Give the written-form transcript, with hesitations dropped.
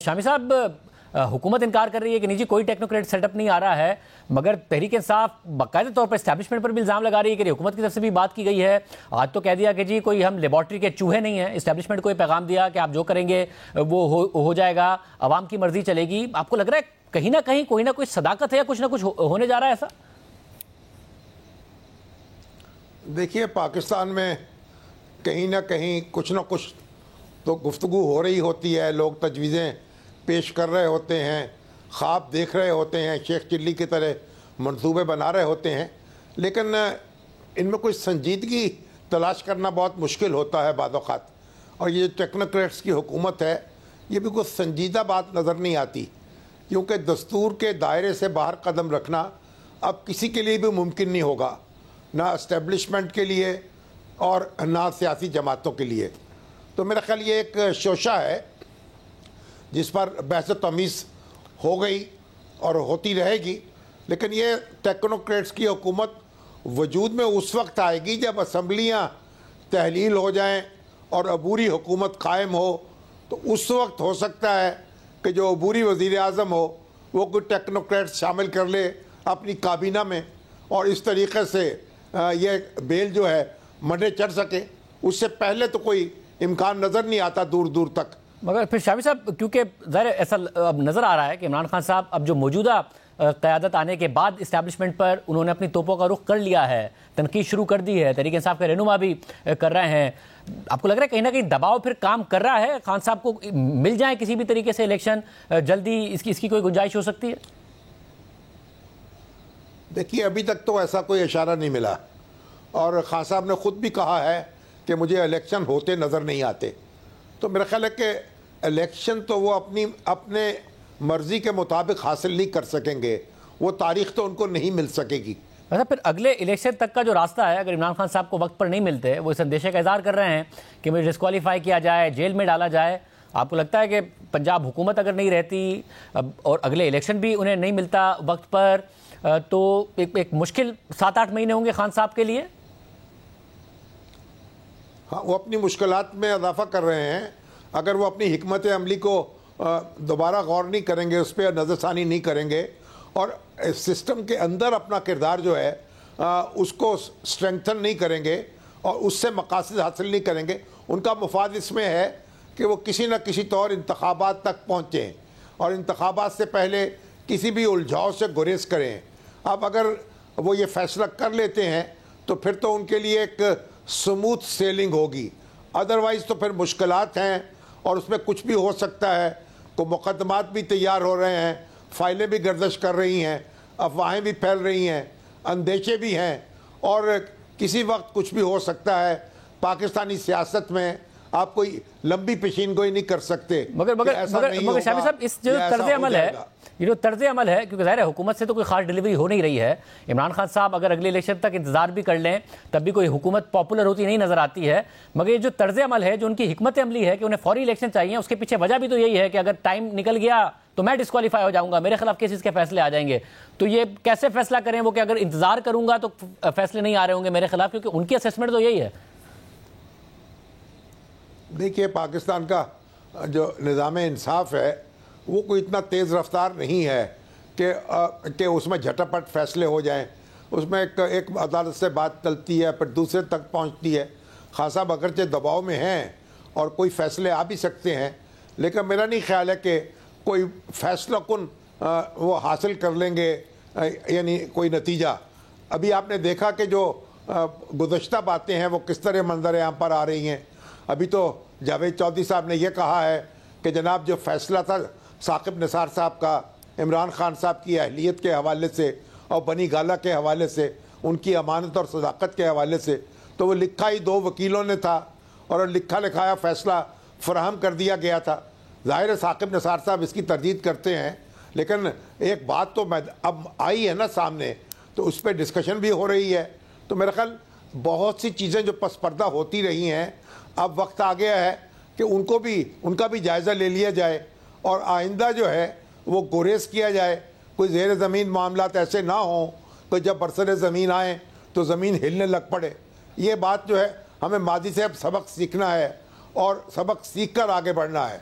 شامی صاحب، حکومت انکار کر رہی ہے کہ نہیں جی کوئی ٹیکنوکریٹ سیٹ اپ نہیں آ رہا ہے، مگر تحریک انصاف باقاعدہ طور پر اسٹیبلشمنٹ پر بھی الزام لگا رہی ہے کہ حکومت کی طرف سے بھی بات کی گئی ہے۔ آج تو کہہ دیا کہ جی کوئی ہم لیبارٹری کے چوہے نہیں ہیں، اسٹیبلشمنٹ کو یہ پیغام دیا کہ آپ جو کریں گے وہ ہو جائے گا، عوام کی مرضی چلے گی۔ آپ کو لگ رہا ہے کہیں نہ کہیں کوئی نہ کوئی صداقت ہے یا کچھ نہ کچھ ہونے جا رہا ہے ایسا؟ دیکھیے، پاکستان میں کہیں نہ کہیں کچھ نہ کچھ تو گفتگو ہو رہی ہوتی ہے، لوگ تجویزیں پیش کر رہے ہوتے ہیں، خواب دیکھ رہے ہوتے ہیں، شیخ چلی کی طرح منصوبے بنا رہے ہوتے ہیں، لیکن ان میں کوئی سنجیدگی تلاش کرنا بہت مشکل ہوتا ہے بعض اوقات۔ اور یہ ٹیکنوکریٹس کی حکومت ہے، یہ بھی کوئی سنجیدہ بات نظر نہیں آتی، کیونکہ دستور کے دائرے سے باہر قدم رکھنا اب کسی کے لیے بھی ممکن نہیں ہوگا، نہ اسٹیبلشمنٹ کے لیے اور نہ سیاسی جماعتوں کے لیے۔ تو میرا خیال یہ ایک شوشہ ہے جس پر بحث و تمیز ہو گئی اور ہوتی رہے گی، لیکن یہ ٹیکنوکریٹس کی حکومت وجود میں اس وقت آئے گی جب اسمبلیاں تحلیل ہو جائیں اور عبوری حکومت قائم ہو، تو اس وقت ہو سکتا ہے کہ جو عبوری وزیر اعظم ہو وہ کوئی ٹیکنوکریٹس شامل کر لے اپنی کابینہ میں، اور اس طریقے سے یہ بیل جو ہے منڈے چڑھ سکے۔ اس سے پہلے تو کوئی امکان نظر نہیں آتا دور دور تک۔ مگر پھر شامی صاحب، کیونکہ ظاہر ایسا اب نظر آ رہا ہے کہ عمران خان صاحب اب جو موجودہ قیادت آنے کے بعد اسٹیبلشمنٹ پر انہوں نے اپنی توپوں کا رخ کر لیا ہے، تنقید شروع کر دی ہے، تحریک انصاف کے رہنما بھی کر رہے ہیں۔ آپ کو لگ رہا ہے کہیں نہ کہیں دباؤ پھر کام کر رہا ہے؟ خان صاحب کو مل جائیں کسی بھی طریقے سے الیکشن جلدی، اس کی کوئی گنجائش ہو سکتی ہے؟ دیکھیے، ابھی تک تو ایسا کوئی اشارہ نہیں ملا، اور خان صاحب نے خود بھی کہا ہے کہ مجھے الیکشن ہوتے نظر نہیں آتے۔ تو میرا خیال ہے کہ الیکشن تو وہ اپنے مرضی کے مطابق حاصل نہیں کر سکیں گے، وہ تاریخ تو ان کو نہیں مل سکے گی۔ اچھا، پھر اگلے الیکشن تک کا جو راستہ ہے، اگر عمران خان صاحب کو وقت پر نہیں ملتے، وہ اس اندیشے کا اظہار کر رہے ہیں کہ مجھے ڈسکوالیفائی کیا جائے، جیل میں ڈالا جائے، آپ کو لگتا ہے کہ پنجاب حکومت اگر نہیں رہتی اور اگلے الیکشن بھی انہیں نہیں ملتا وقت پر، تو ایک مشکل 7-8 مہینے ہوں گے خان صاحب کے لیے؟ ہاں، وہ اپنی مشکلات میں اضافہ کر رہے ہیں۔ اگر وہ اپنی حکمت عملی کو دوبارہ غور نہیں کریں گے، اس پہ نظر ثانی نہیں کریں گے، اور سسٹم کے اندر اپنا کردار جو ہے اس کو اسٹرینگتھن نہیں کریں گے اور اس سے مقاصد حاصل نہیں کریں گے، ان کا مفاد اس میں ہے کہ وہ کسی نہ کسی طور انتخابات تک پہنچیں اور انتخابات سے پہلے کسی بھی الجھاؤ سے گریز کریں۔ اب اگر وہ یہ فیصلہ کر لیتے ہیں تو پھر تو ان کے لیے ایک سموتھ سیلنگ ہوگی، ادروائز تو پھر مشکلات ہیں اور اس میں کچھ بھی ہو سکتا ہے۔ کو مقدمات بھی تیار ہو رہے ہیں، فائلیں بھی گردش کر رہی ہیں، افواہیں بھی پھیل رہی ہیں، اندیشے بھی ہیں، اور کسی وقت کچھ بھی ہو سکتا ہے۔ پاکستانی سیاست میں آپ کوئی لمبی پیشین گوئی نہیں کر سکتے۔ مگر شامی صاحب، اس جو طرز عمل ہے، یہ جو طرز عمل ہے، کیونکہ ظاہر ہے حکومت سے تو کوئی خاص ڈیلیوری ہو نہیں رہی ہے، عمران خان صاحب اگر اگلے الیکشن تک انتظار بھی کر لیں تب بھی کوئی حکومت پاپولر ہوتی نہیں نظر آتی ہے، مگر یہ جو طرز عمل ہے، جو ان کی حکمت عملی ہے کہ انہیں فوری الیکشن چاہیے، اس کے پیچھے وجہ بھی تو یہی ہے کہ اگر ٹائم نکل گیا تو میں ڈسکوالیفائی ہو جاؤں گا، میرے خلاف کیسز کے فیصلے آ جائیں گے۔ تو یہ کیسے فیصلہ کریں وہ کہ اگر انتظار کروں گا تو فیصلے نہیں آ رہے ہوں گے میرے خلاف، کیونکہ ان کی اسیسمنٹ تو یہی ہے۔ دیکھیے، پاکستان کا جو نظام انصاف ہے وہ کوئی اتنا تیز رفتار نہیں ہے کہ اس میں جھٹاپٹ فیصلے ہو جائیں۔ اس میں ایک عدالت سے بات چلتی ہے، پھر دوسرے تک پہنچتی ہے۔ خان صاحب اگرچہ دباؤ میں ہیں اور کوئی فیصلے آ بھی سکتے ہیں، لیکن میرا نہیں خیال ہے کہ کوئی فیصلہ کن وہ حاصل کر لیں گے، یعنی کوئی نتیجہ۔ ابھی آپ نے دیکھا کہ جو گزشتہ باتیں ہیں وہ کس طرح منظر عام پر آ رہی ہیں۔ ابھی تو جاوید چودھری صاحب نے یہ کہا ہے کہ جناب جو فیصلہ تھا ثاقب نثار صاحب کا عمران خان صاحب کی اہلیت کے حوالے سے اور بنی گالہ کے حوالے سے، ان کی امانت اور صداقت کے حوالے سے، تو وہ لکھا ہی 2 وکیلوں نے تھا اور لکھا لکھایا فیصلہ فراہم کر دیا گیا تھا۔ ظاہر ہے ثاقب نثار صاحب اس کی تردید کرتے ہیں، لیکن ایک بات تو اب آئی ہے نا سامنے، تو اس پہ ڈسکشن بھی ہو رہی ہے۔ تو میرا خیال بہت سی چیزیں جو پس پردہ ہوتی رہی ہیں، اب وقت آ گیا ہے کہ ان کا بھی جائزہ لے لیا جائے اور آئندہ جو ہے وہ گریز کیا جائے، کوئی زیر زمین معاملات ایسے نہ ہوں کہ جب برسر زمین آئیں تو زمین ہلنے لگ پڑے۔ یہ بات جو ہے ہمیں ماضی سے اب سبق سیکھنا ہے اور سبق سیکھ کر آگے بڑھنا ہے۔